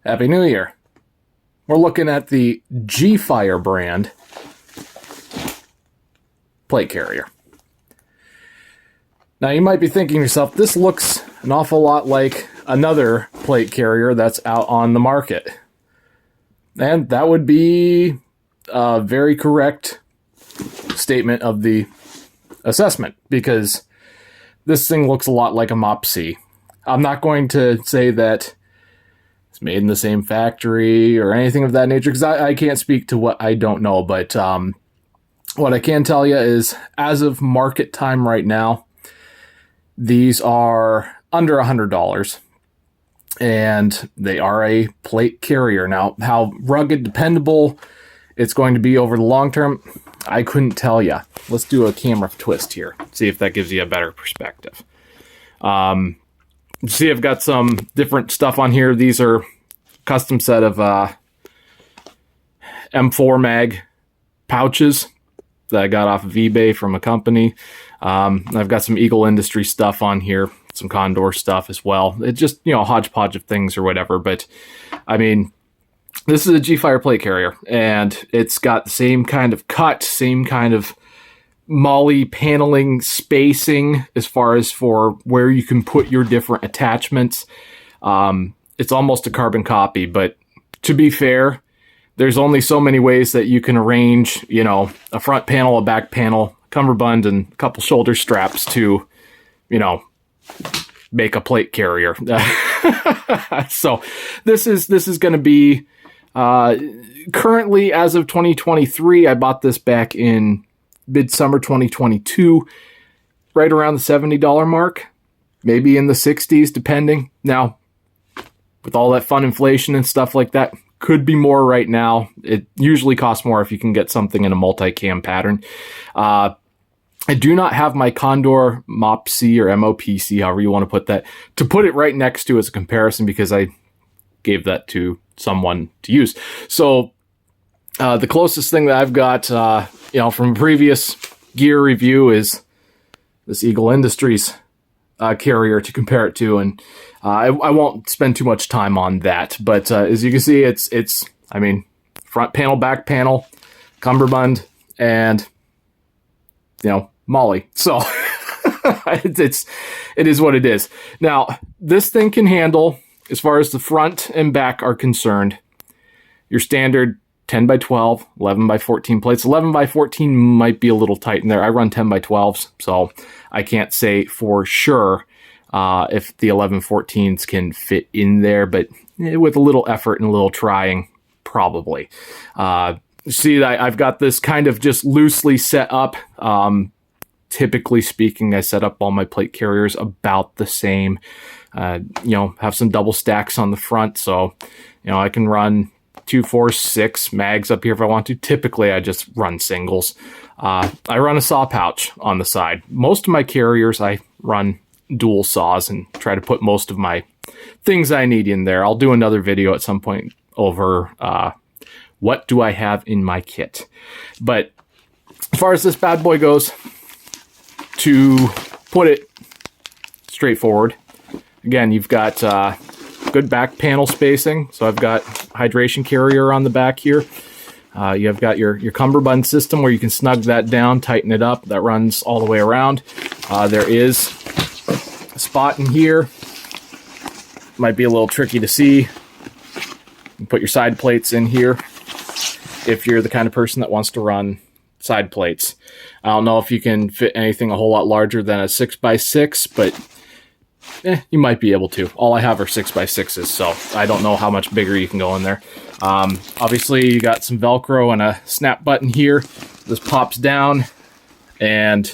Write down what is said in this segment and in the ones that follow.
Happy New Year. We're looking at the GFIRE brand plate carrier. Now you might be thinking to yourself, this looks an awful lot like another plate carrier that's out on the market. And that would be a very correct statement of the assessment, because this thing looks a lot like a MOP-C. I'm not going to say that it's made in the same factory or anything of that nature, because I can't speak to what I don't know. But what I can tell you is, as of market time right now, these are under $100, and they are a plate carrier. Now, how rugged, dependable it's going to be over the long term, I couldn't tell you. Let's do a camera twist here, see if that gives you a better perspective. See, I've got some different stuff on here. These are custom set of M4 mag pouches that I got off of eBay from a company. I've got some Eagle Industry stuff on here, some Condor stuff as well. It's just, a hodgepodge of things or whatever. But, I mean, this is a GFIRE plate carrier, and it's got the same kind of cut, same kind of moly paneling spacing as far as for where you can put your different attachments. It's almost a carbon copy, but to be fair, there's only so many ways that you can arrange, a front panel, a back panel, cummerbund, and a couple shoulder straps to, make a plate carrier. So this is going to be, currently, as of 2023, I bought this back in midsummer 2022, right around the $70 mark, maybe in the 60s, depending. Now, with all that fun inflation and stuff like that, could be more right now. It usually costs more if you can get something in a multicam pattern. I do not have my Condor MOP-C or MOP-C, however you want to put that, to put it right next to as a comparison, because I gave that to someone to use. So the closest thing that I've got, from a previous gear review is this Eagle Industries carrier to compare it to, and I won't spend too much time on that. But as you can see, it's front panel, back panel, cummerbund, and moly. So it is what it is. Now, this thing can handle, as far as the front and back are concerned, your standard 10 by 12, 11 by 14 plates. 11 by 14 might be a little tight in there. I run 10 by 12s, so I can't say for sure if the 11-14s can fit in there, but with a little effort and a little trying, probably. See, I've got this kind of just loosely set up. Typically speaking, I set up all my plate carriers about the same. Have some double stacks on the front, so I can run 2, 4, 6 mags up here if I want to. Typically, I just run singles. I run a saw pouch on the side. Most of my carriers, I run dual saws and try to put most of my things I need in there. I'll do another video at some point over what do I have in my kit. But as far as this bad boy goes, to put it straightforward, again, you've got good back panel spacing. So I've got hydration carrier on the back here. You've got your cummerbund system where you can snug that down, tighten it up. That runs all the way around. There is a spot in here. Might be a little tricky to see. You can put your side plates in here if you're the kind of person that wants to run side plates. I don't know if you can fit anything a whole lot larger than a 6x6, but you might be able to. All I have are 6x6s, so I don't know how much bigger you can go in there. Obviously, you got some Velcro and a snap button here. This pops down, and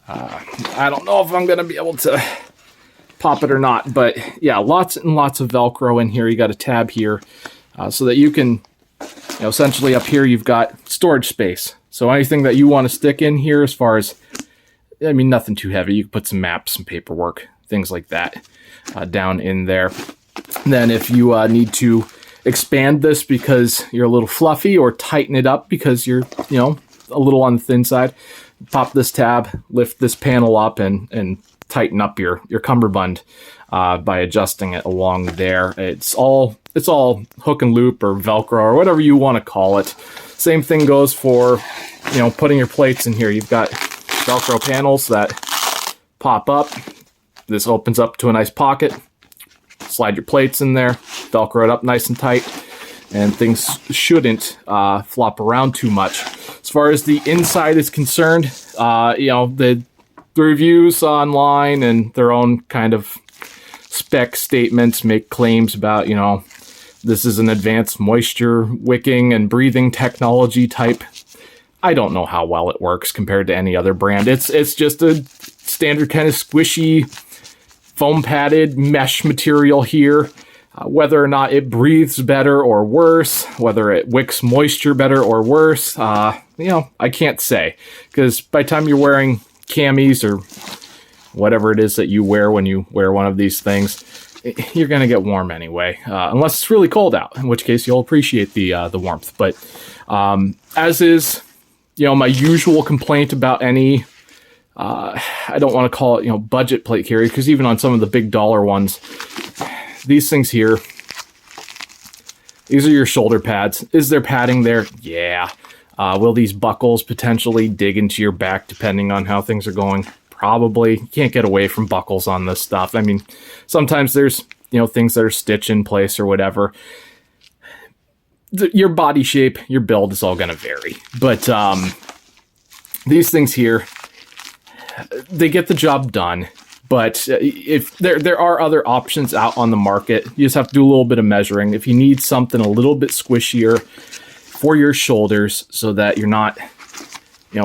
I don't know if I'm going to be able to pop it or not, but yeah, lots and lots of Velcro in here. You got a tab here so that you can, essentially up here you've got storage space. So anything that you want to stick in here, as far as, nothing too heavy. You can put some maps, some paperwork, things like that down in there. And then if you need to expand this because you're a little fluffy, or tighten it up because you're, a little on the thin side, pop this tab, lift this panel up, and tighten up your cummerbund by adjusting it along there. It's all it's all hook and loop or Velcro or whatever you want to call it. Same thing goes for, putting your plates in here. You've got Velcro panels that pop up. This opens up to a nice pocket. Slide your plates in there, Velcro it up nice and tight, and things shouldn't flop around too much. As far as the inside is concerned, the reviews online and their own kind of spec statements make claims about, this is an advanced moisture wicking and breathing technology type. I don't know how well it works compared to any other brand. It's just a standard kind of squishy, foam padded mesh material here. Whether or not it breathes better or worse, whether it wicks moisture better or worse, I can't say. Because by the time you're wearing camis or whatever it is that you wear when you wear one of these things, you're going to get warm anyway. Unless it's really cold out, in which case you'll appreciate the warmth. But as is, my usual complaint about any, I don't want to call it, budget plate carrier, because even on some of the big dollar ones, these things here, these are your shoulder pads. Is there padding there? Yeah. Will these buckles potentially dig into your back depending on how things are going? Probably. You can't get away from buckles on this stuff. I mean, sometimes there's, things that are stitched in place or whatever. Your body shape, your build is all going to vary. But these things here, they get the job done. But if there are other options out on the market, you just have to do a little bit of measuring. If you need something a little bit squishier for your shoulders so that you're not,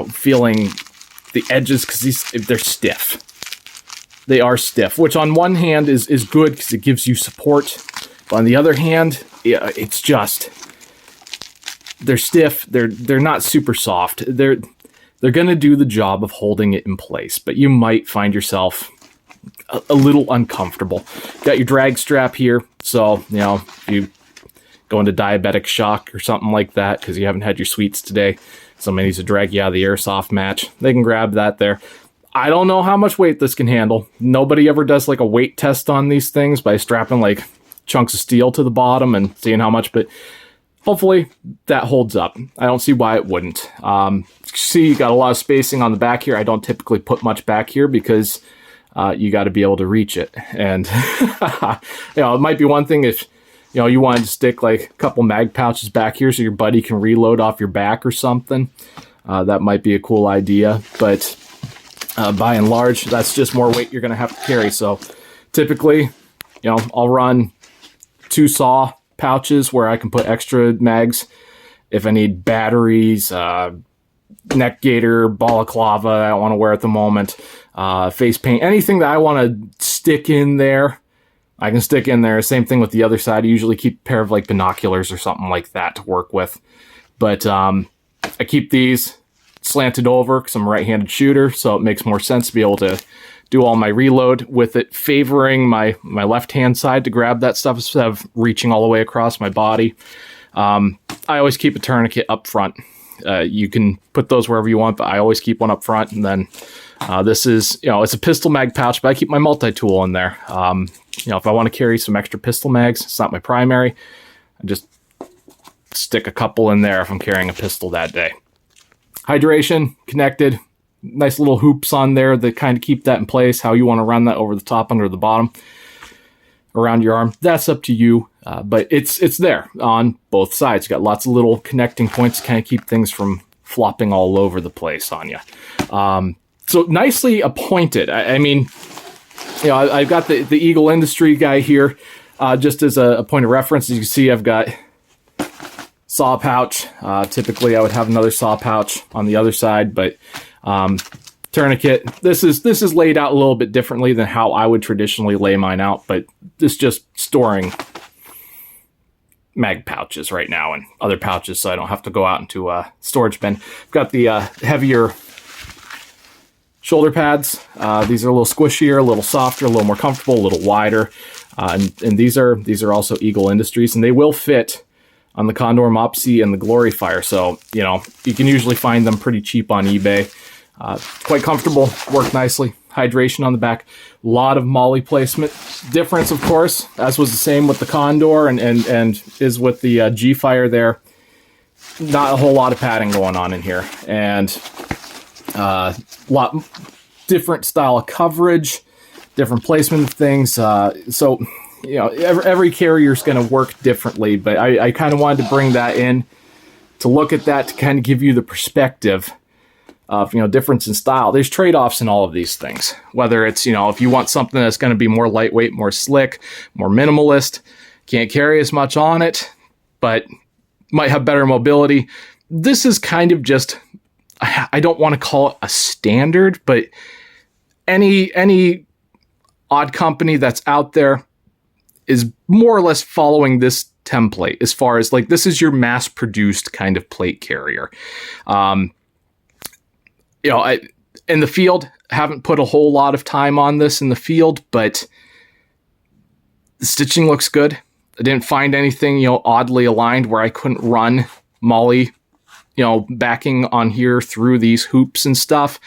feeling the edges, because they're stiff. They are stiff, which on one hand is good because it gives you support. But on the other hand, it's just, they're stiff. They're not super soft. They're going to do the job of holding it in place, but you might find yourself a little uncomfortable. Got your drag strap here, so if you go into diabetic shock or something like that because you haven't had your sweets today, somebody needs to drag you out of the airsoft match, they can grab that there. I don't know how much weight this can handle. Nobody ever does like a weight test on these things by strapping like chunks of steel to the bottom and seeing how much, but hopefully that holds up. I don't see why it wouldn't. See, you got a lot of spacing on the back here. I don't typically put much back here because you got to be able to reach it. And, it might be one thing if, you wanted to stick like a couple mag pouches back here so your buddy can reload off your back or something. That might be a cool idea. But by and large, that's just more weight you're going to have to carry. So typically, I'll run 2 saw pouches where I can put extra mags if I need batteries, neck gaiter, balaclava I don't want to wear at the moment, face paint, anything that I want to stick in there, I can stick in there. Same thing with the other side. I usually keep a pair of like binoculars or something like that to work with. But I keep these slanted over because I'm a right-handed shooter, so it makes more sense to be able to do all my reload with it favoring my left-hand side to grab that stuff instead of reaching all the way across my body. I always keep a tourniquet up front. You can put those wherever you want, but I always keep one up front. And then this is, it's a pistol mag pouch, but I keep my multi-tool in there. If I want to carry some extra pistol mags, it's not my primary. I just stick a couple in there if I'm carrying a pistol that day. Hydration, connected, nice little hoops on there that kind of keep that in place. How you want to run that over the top, under the bottom, around your arm, that's up to you. But it's there on both sides. You got lots of little connecting points to kind of keep things from flopping all over the place on you. So nicely appointed. I mean, I've got the Eagle Industry guy here, just as a point of reference. As you can see, I've got saw pouch. Typically, I would have another saw pouch on the other side, but tourniquet. This is laid out a little bit differently than how I would traditionally lay mine out, but it's just storing mag pouches right now and other pouches, so I don't have to go out into a storage bin. I've got the heavier shoulder pads. These are a little squishier, a little softer, a little more comfortable, a little wider. And these are also Eagle Industries, and they will fit on the Condor Mopsy and the GFIRE. So, you can usually find them pretty cheap on eBay. Quite comfortable, work nicely. Hydration on the back. A lot of MOLLE placement. difference, of course, as was the same with the Condor and is with the GFIRE there. Not a whole lot of padding going on in here, and lot different style of coverage, different placement of things. So, you know, every carrier is going to work differently, but I kind of wanted to bring that in to look at that to kind of give you the perspective of, you know, difference in style. There's trade-offs in all of these things, whether it's, you know, if you want something that's going to be more lightweight, more slick, more minimalist, can't carry as much on it, but might have better mobility. This is kind of just, I don't want to call it a standard, but any odd company that's out there is more or less following this template as far as like, this is your mass produced kind of plate carrier. You know, I, in the field, haven't put a whole lot of time on this in the field, but the stitching looks good. I didn't find anything, you know, oddly aligned where I couldn't run Molly, you know, backing on here through these hoops and stuff.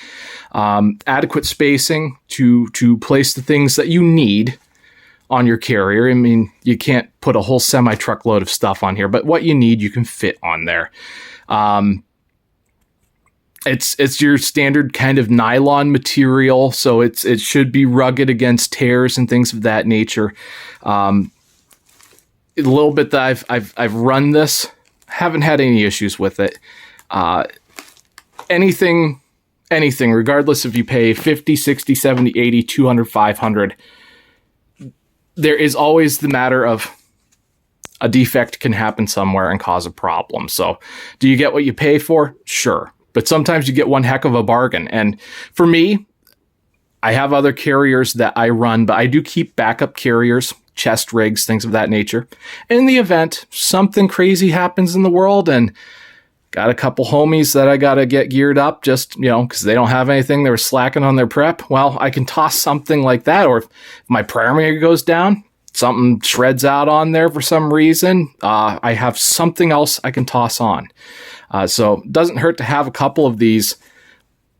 Adequate spacing to place the things that you need on your carrier. I mean, you can't put a whole semi-truckload of stuff on here, but what you need, you can fit on there. It's your standard kind of nylon material, so it should be rugged against tears and things of that nature. A little bit that I've run this, haven't had any issues with it. Anything, regardless if you pay 50, 60, 70, 80, 200, 500, there is always the matter of a defect can happen somewhere and cause a problem. So do you get what you pay for? Sure. But sometimes you get one heck of a bargain. And for me, I have other carriers that I run, but I do keep backup carriers, chest rigs, things of that nature. In the event something crazy happens in the world and got a couple homies that I got to get geared up just, you know, because they don't have anything, they were slacking on their prep. Well, I can toss something like that. Or if my primary goes down, something shreds out on there for some reason, I have something else I can toss on. So it doesn't hurt to have a couple of these,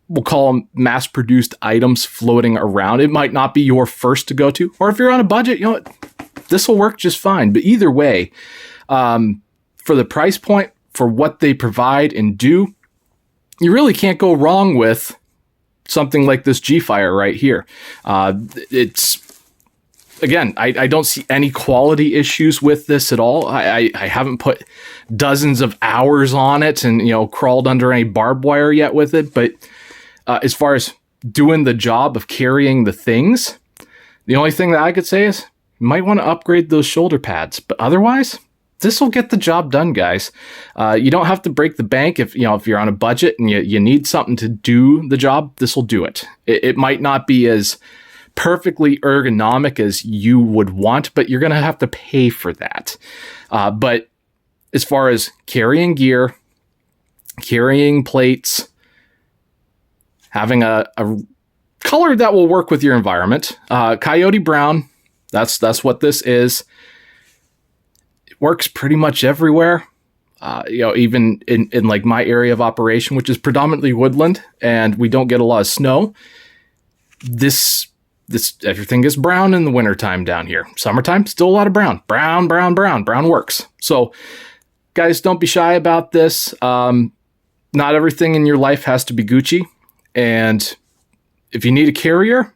we'll call them mass-produced items floating around. It might not be your first to go to, or if you're on a budget, you know what, this will work just fine. But either way, for the price point, for what they provide and do, you really can't go wrong with something like this GFIRE right here. It's, again, I don't see any quality issues with this at all. I haven't put dozens of hours on it and, you know, crawled under any barbed wire yet with it. But as far as doing the job of carrying the things, the only thing that I could say is you might want to upgrade those shoulder pads. But otherwise, this will get the job done, guys. You don't have to break the bank if you're on a budget and you need something to do the job. This will do it. It might not be as perfectly ergonomic as you would want, but you're going to have to pay for that. But as far as carrying gear, carrying plates, having a color that will work with your environment, coyote brown, that's what this is. It works pretty much everywhere. Even in like my area of operation, which is predominantly woodland, and we don't get a lot of snow. This everything is brown in the wintertime down here. Summertime, still a lot of brown. Brown works. So guys, don't be shy about this. Not everything in your life has to be Gucci. And if you need a carrier,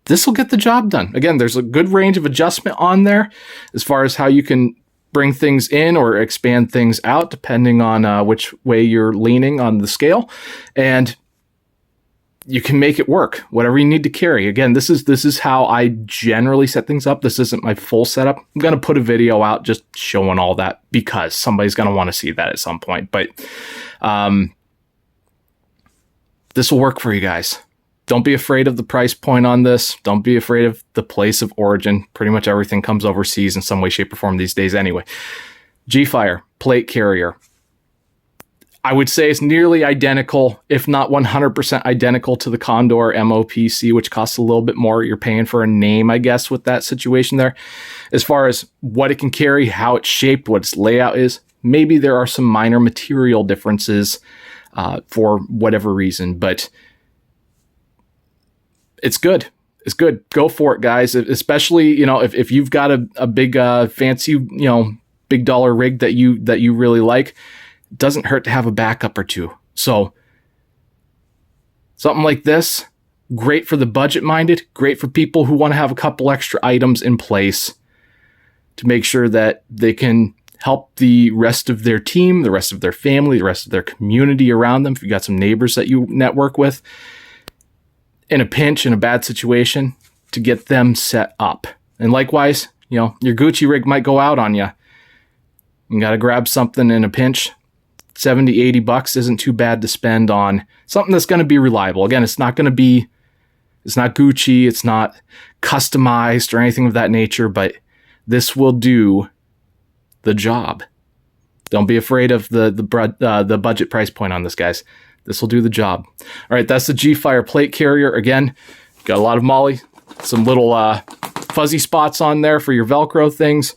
this will get the job done. Again, there's a good range of adjustment on there as far as how you can bring things in or expand things out, depending on which way you're leaning on the scale. And you can make it work, whatever you need to carry. Again, this is how I generally set things up. This isn't my full setup. I'm going to put a video out just showing all that because somebody's going to want to see that at some point. But this will work for you guys. Don't be afraid of the price point on this. Don't be afraid of the place of origin. Pretty much everything comes overseas in some way, shape, or form these days anyway. GFIRE Plate Carrier. I would say it's nearly identical, if not 100% identical to the Condor MOPC, which costs a little bit more. You're paying for a name, I guess, with that situation there. As far as what it can carry, how it's shaped, what its layout is, maybe there are some minor material differences for whatever reason, but it's good. is good. Go for it, guys. Especially, if you've got a big fancy, big dollar rig that you really like, it doesn't hurt to have a backup or two. So something like this, great for the budget minded, great for people who want to have a couple extra items in place to make sure that they can help the rest of their team, the rest of their family, the rest of their community around them. If you've got some neighbors that you network with in a pinch, in a bad situation, to get them set up. And likewise, your Gucci rig might go out on you. You got to grab something in a pinch. 70, 80 bucks isn't too bad to spend on something that's going to be reliable. Again, it's not Gucci, it's not customized or anything of that nature, but this will do the job. Don't be afraid of the budget price point on this, guys. This will do the job. All right, that's the GFIRE Plate Carrier. Again, got a lot of moly, some little fuzzy spots on there for your Velcro things.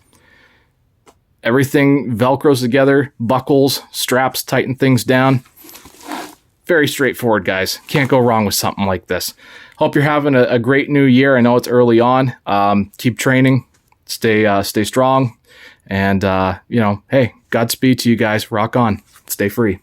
Everything Velcros together, buckles, straps, tighten things down. Very straightforward, guys. Can't go wrong with something like this. Hope you're having a great new year. I know it's early on. Keep training. Stay strong. And, hey, Godspeed to you guys. Rock on. Stay free.